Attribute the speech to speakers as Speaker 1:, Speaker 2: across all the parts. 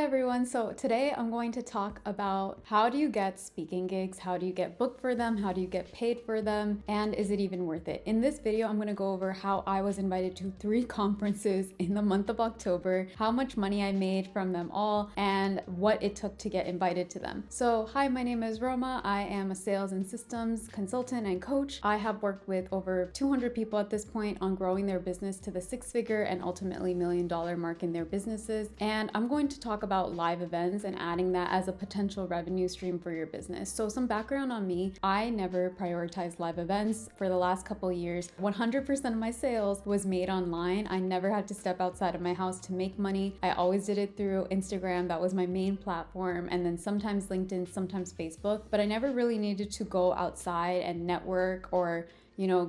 Speaker 1: everyone. So today I'm going to talk about how do you get speaking gigs, how do you get booked for them, how do you get paid for them, and is it even worth it? In this video, I'm going to go over how I was invited to 3 conferences in the month of October, how much money I made from them all, and what it took to get invited to them. So hi, my name is Roma. I am a sales and systems consultant and coach. I have worked with over 200 people at this point on growing their business to the 6-figure and ultimately $1 million mark in their businesses. And I'm going to talk about live events and adding that as a potential revenue stream for your business. So some background on me, I never prioritized live events. For the last couple of years, 100% of my sales was made online. I never had to step outside of my house to make money. I always did it through Instagram. That was my main platform. And then sometimes LinkedIn, sometimes Facebook, but I never really needed to go outside and network or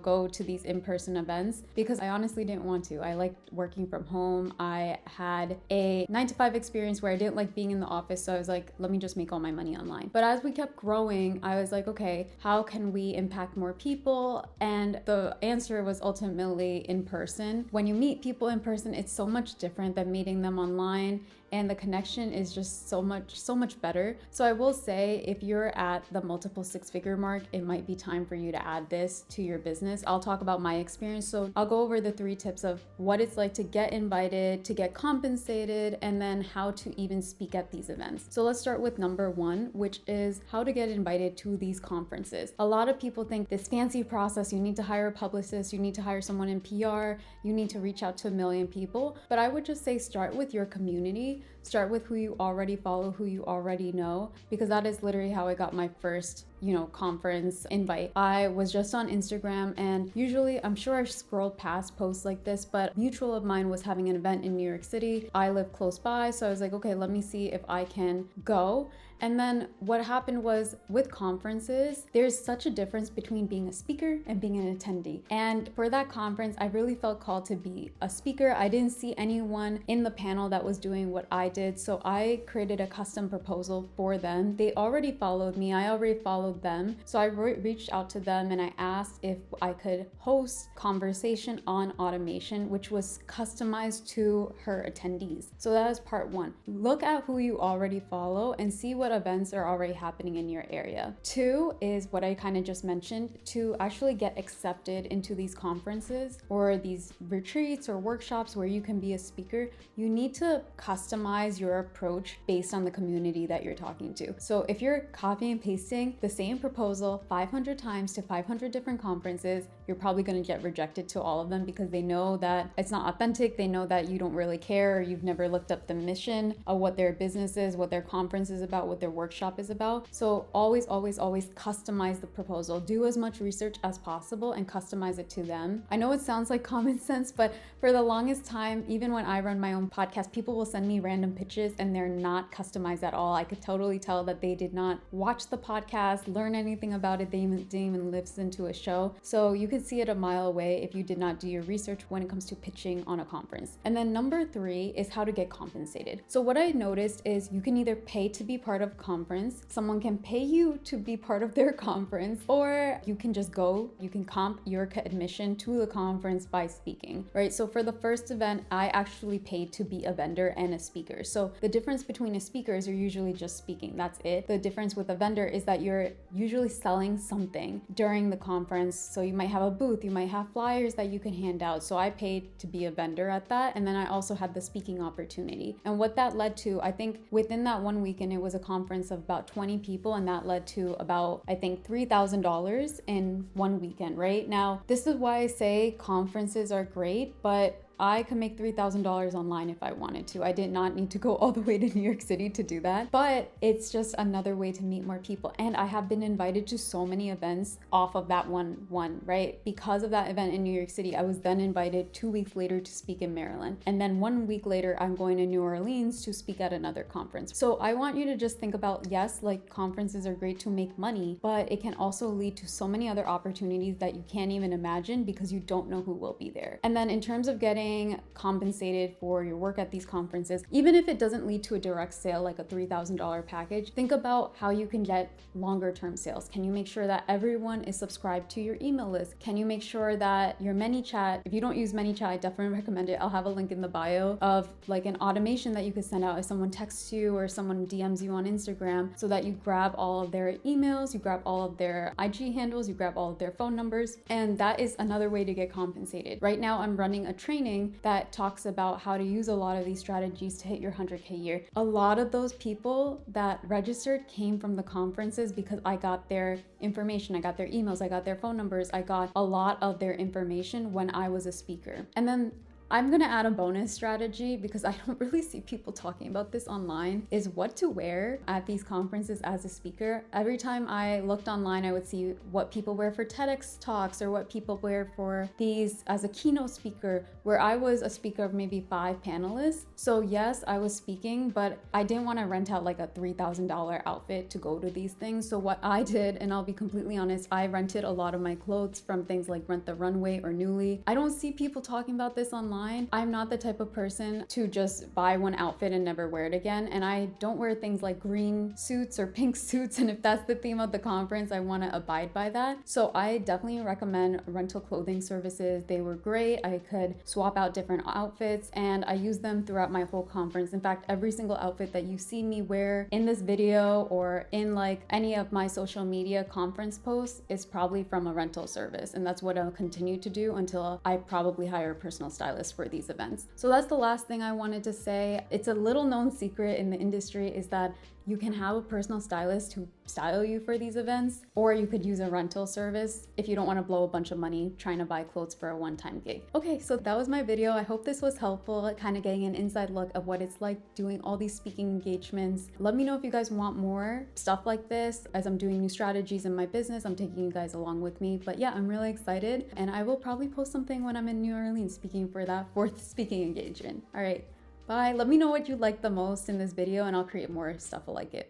Speaker 1: go to these in-person events because I honestly didn't want to. I liked working from home. I had a 9-to-5 experience where I didn't like being in the office. So I was like, let me just make all my money online. But as we kept growing, I was like, okay, how can we impact more people? And the answer was ultimately in person. When you meet people in person, it's so much different than meeting them online. And the connection is just so much better. So I will say, if you're at the multiple 6-figure mark, it might be time for you to add this to your business. I'll talk about my experience. So I'll go over the 3 tips of what it's like to get invited, to get compensated, and then how to even speak at these events. So let's start with number 1, which is how to get invited to these conferences. A lot of people think this fancy process, you need to hire a publicist, you need to hire someone in PR, you need to reach out to 1 million people. But I would just say start with your community. Start with who you already follow, who you already know, because that is literally how I got my first conference invite. I was just on Instagram, and usually I'm sure I scrolled past posts like this, but a mutual of mine was having an event in New York City. I live close by, so I was like, okay, let me see if I can go. And then what happened was, with conferences, there's such a difference between being a speaker and being an attendee. And for that conference, I really felt called to be a speaker. I didn't see anyone in the panel that was doing what I did, so I created a custom proposal for them. They already followed me. I already followed them. So I reached out to them and I asked if I could host conversation on automation, which was customized to her attendees. So that is part 1. Look at who you already follow and see what events are already happening in your area. 2 is what I kind of just mentioned. To actually get accepted into these conferences or these retreats or workshops where you can be a speaker, you need to customize your approach based on the community that you're talking to. So if you're copy and pasting the same proposal 500 times to 500 different conferences, you're probably going to get rejected to all of them because they know that it's not authentic. They know that you don't really care, or you've never looked up the mission of what their business is, what their conference is about, what their workshop is about. So always customize the proposal. Do as much research as possible and customize it to them. I know it sounds like common sense, but for the longest time, even when I run my own podcast, people will send me random pitches and they're not customized at all. I could totally tell that they did not watch the podcast, learn anything about it. They didn't even listen to a show. So you could see it a mile away if you did not do your research when it comes to pitching on a conference. And then number 3 is how to get compensated. So what I noticed is you can either pay to be part of conference, someone can pay you to be part of their conference, or you can just go, you can comp your admission to the conference by speaking, right? So for the first event, I actually paid to be a vendor and a speaker. So the difference between a speaker is you're usually just speaking, that's it. The difference with a vendor is that you're usually selling something during the conference. So you might have a booth, you might have flyers that you can hand out. So I paid to be a vendor at that. And then I also had the speaking opportunity. And what that led to, I think within that 1 weekend, it was a conference of about 20 people. And that led to about, I think, $3,000 in 1 weekend, right? Now, this is why I say conferences are great, but I could make $3,000 online if I wanted to. I did not need to go all the way to New York City to do that, but it's just another way to meet more people. And I have been invited to so many events off of that one, right? Because of that event in New York City, I was then invited 2 weeks later to speak in Maryland. And then 1 week later, I'm going to New Orleans to speak at another conference. So I want you to just think about, yes, like conferences are great to make money, but it can also lead to so many other opportunities that you can't even imagine because you don't know who will be there. And then in terms of getting getting compensated for your work at these conferences, even if it doesn't lead to a direct sale like a $3,000 package, think about how you can get longer term sales. Can you make sure that everyone is subscribed to your email list? Can you make sure that your ManyChat, if you don't use ManyChat, I definitely recommend it. I'll have a link in the bio of like an automation that you could send out if someone texts you or someone DMs you on Instagram, so that you grab all of their emails, you grab all of their IG handles, you grab all of their phone numbers, and that is another way to get compensated. Right now, I'm running a training that talks about how to use a lot of these strategies to hit your 100K year. A lot of those people that registered came from the conferences because I got their information, I got their emails, I got their phone numbers, I got a lot of their information when I was a speaker. And then I'm gonna add a bonus strategy, because I don't really see people talking about this online, is what to wear at these conferences as a speaker. Every time I looked online, I would see what people wear for TEDx talks or what people wear for these as a keynote speaker, where I was a speaker of maybe 5 panelists. So yes, I was speaking, but I didn't want to rent out like a $3,000 outfit to go to these things. So what I did, and I'll be completely honest, I rented a lot of my clothes from things like Rent the Runway or Nuuly. I don't see people talking about this online. I'm not the type of person to just buy one outfit and never wear it again. And I don't wear things like green suits or pink suits. And if that's the theme of the conference, I want to abide by that. So I definitely recommend rental clothing services. They were great. I could swap out different outfits and I used them throughout my whole conference. In fact, every single outfit that you see me wear in this video or in like any of my social media conference posts is probably from a rental service. And that's what I'll continue to do until I probably hire a personal stylist for these events. So that's the last thing I wanted to say. It's a little known secret in the industry is that you can have a personal stylist who style you for these events, or you could use a rental service if you don't want to blow a bunch of money trying to buy clothes for a one-time gig. Okay, so that was my video. I hope this was helpful, kind of getting an inside look of what it's like doing all these speaking engagements. Let me know if you guys want more stuff like this. As I'm doing new strategies in my business, I'm taking you guys along with me. But yeah, I'm really excited, and I will probably post something when I'm in New Orleans speaking for that 4th speaking engagement. All right. Bye. Let me know what you liked the most in this video and I'll create more stuff like it.